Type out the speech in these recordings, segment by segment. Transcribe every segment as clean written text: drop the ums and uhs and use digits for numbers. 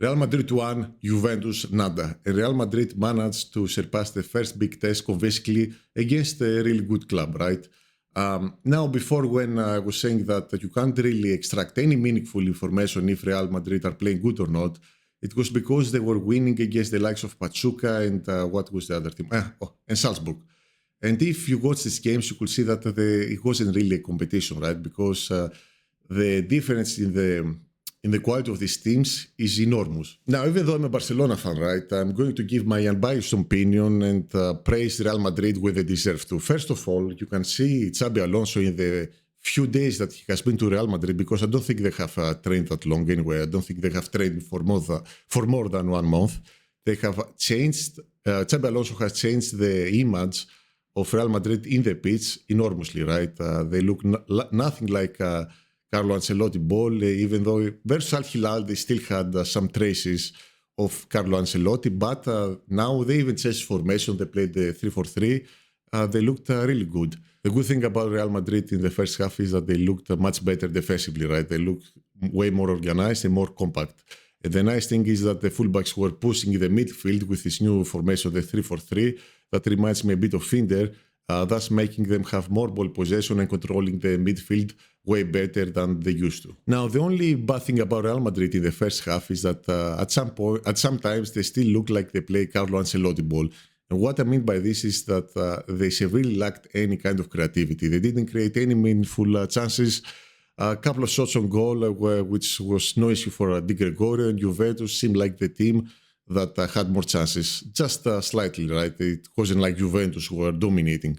Real Madrid won, Juventus nada. And Real Madrid managed to surpass the first big test convincingly against a really good club, right? Now, before when I was saying that you can't really extract any meaningful information if Real Madrid are playing good or not, it was because they were winning against the likes of Pachuca and what was the other team? And Salzburg. And if you watch these games, you could see that it wasn't really a competition, right? Because the difference in the quality of these teams is enormous. Now, even though I'm a Barcelona fan, right, I'm going to give my unbiased opinion and praise Real Madrid where they deserve to. First of all, you can see Xabi Alonso in the few days that he has been to Real Madrid, because I don't think they have trained that long anyway. I don't think they have trained for more than 1 month. They have changed, Xabi Alonso has changed the image of Real Madrid in the pitch enormously, right? They look nothing like Carlo Ancelotti ball, even though versus Al Hilal they still had some traces of Carlo Ancelotti, but now they even changed formation. They played the 3-4-3. They looked really good. The good thing about Real Madrid in the first half is that they looked much better defensively, right? They looked way more organized and more compact. And the nice thing is that the fullbacks were pushing in the midfield with this new formation, the 3-4-3, that reminds me a bit of Finder, thus making them have more ball possession and controlling the midfield way better than they used to. Now, the only bad thing about Real Madrid in the first half is that at some times they still look like they play Carlo Ancelotti ball. And what I mean by this is that they severely lacked any kind of creativity. They didn't create any meaningful chances. A couple of shots on goal, which was no issue for Di Gregorio, and Juventus seemed like the team that had more chances, just slightly, right? It wasn't like Juventus who were dominating.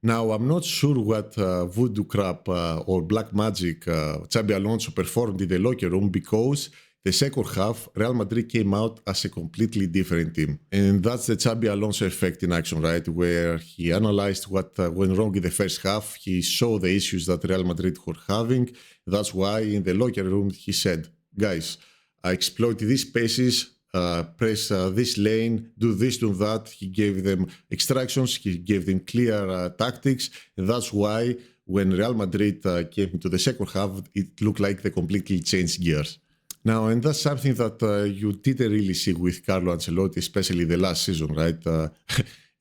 Now, I'm not sure what voodoo crap or black magic Xabi Alonso performed in the locker room, because the second half, Real Madrid came out as a completely different team. And that's the Xabi Alonso effect in action, right? Where he analyzed what went wrong in the first half. He saw the issues that Real Madrid were having. That's why in the locker room, he said, guys, I exploit these spaces, press this lane, do this, do that. He gave them instructions. He gave them clear tactics. And that's why when Real Madrid came into the second half, it looked like they completely changed gears. Now, and that's something that you didn't really see with Carlo Ancelotti, especially the last season, right?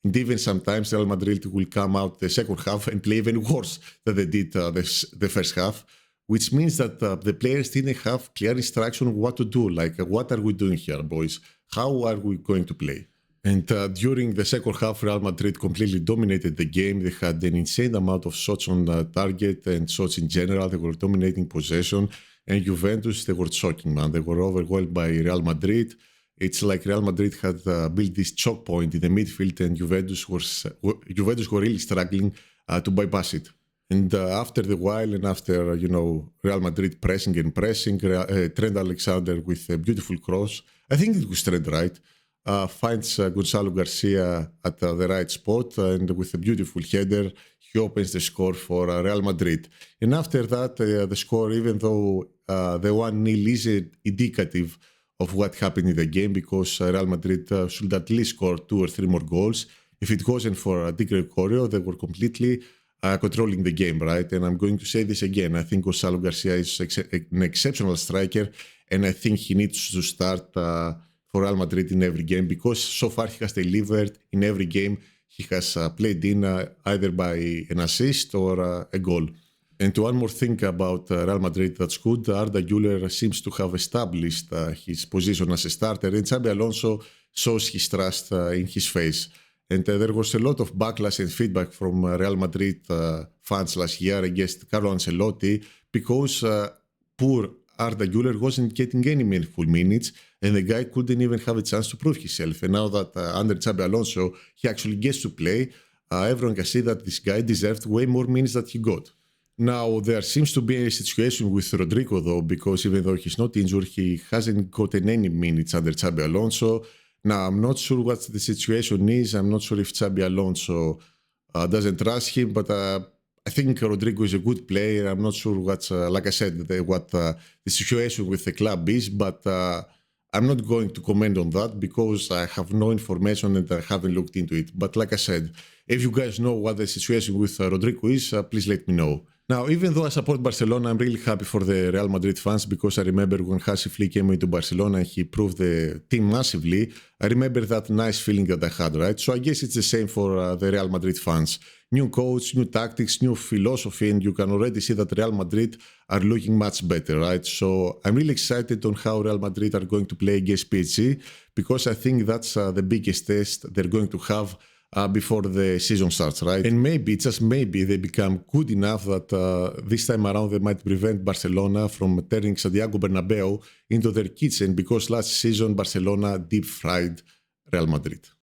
And even sometimes Real Madrid will come out the second half and play even worse than they did the first half, which means that the players didn't have clear instruction on what to do. Like, what are we doing here, boys? How are we going to play? And during the second half, Real Madrid completely dominated the game. They had an insane amount of shots on target and shots in general. They were dominating possession. And Juventus, they were shocking, man. They were overwhelmed by Real Madrid. It's like Real Madrid had built this choke point in the midfield, and Juventus were really struggling to bypass it. And after the while, and after, Real Madrid pressing, Trent Alexander with a beautiful cross, I think it was Trent, right? Finds Gonzalo Garcia at the right spot, and with a beautiful header, he opens the score for Real Madrid. And after that, the score, even though the 1-0 is indicative of what happened in the game, because Real Madrid should at least score 2 or 3 more goals. If it wasn't for Di Gregorio, they were completely controlling the game, right? And I'm going to say this again. I think Gonzalo Garcia is an exceptional striker, and I think he needs to start for Real Madrid in every game, because so far he has delivered in every game he has played in, either by an assist or a goal. And one more thing about Real Madrid that's good, Arda Güler seems to have established his position as a starter, and Xabi Alonso shows his trust in his face. And there was a lot of backlash and feedback from Real Madrid fans last year against Carlo Ancelotti, because poor Arda Güler wasn't getting any meaningful minutes, and the guy couldn't even have a chance to prove himself. And now that under Xabi Alonso, he actually gets to play, everyone can see that this guy deserved way more minutes than he got. Now, there seems to be a situation with Rodrigo, though, because even though he's not injured, he hasn't gotten any minutes under Xabi Alonso. Now, I'm not sure what the situation is. I'm not sure if Xabi Alonso doesn't trust him, but I think Rodrigo is a good player. I'm not sure what's, like I said, what the situation with the club is, but I'm not going to comment on that because I have no information and I haven't looked into it. But like I said, if you guys know what the situation with Rodrigo is, please let me know. Now, even though I support Barcelona, I'm really happy for the Real Madrid fans because I remember when Hansi Flick came into Barcelona and he improved the team massively. I remember that nice feeling that I had, right? So I guess it's the same for the Real Madrid fans. New coach, new tactics, new philosophy, and you can already see that Real Madrid are looking much better, right? So I'm really excited on how Real Madrid are going to play against PSG because I think that's the biggest test they're going to have before the season starts, right? And maybe, just maybe, they become good enough that this time around they might prevent Barcelona from turning Santiago Bernabeu into their kitchen because last season Barcelona deep fried Real Madrid.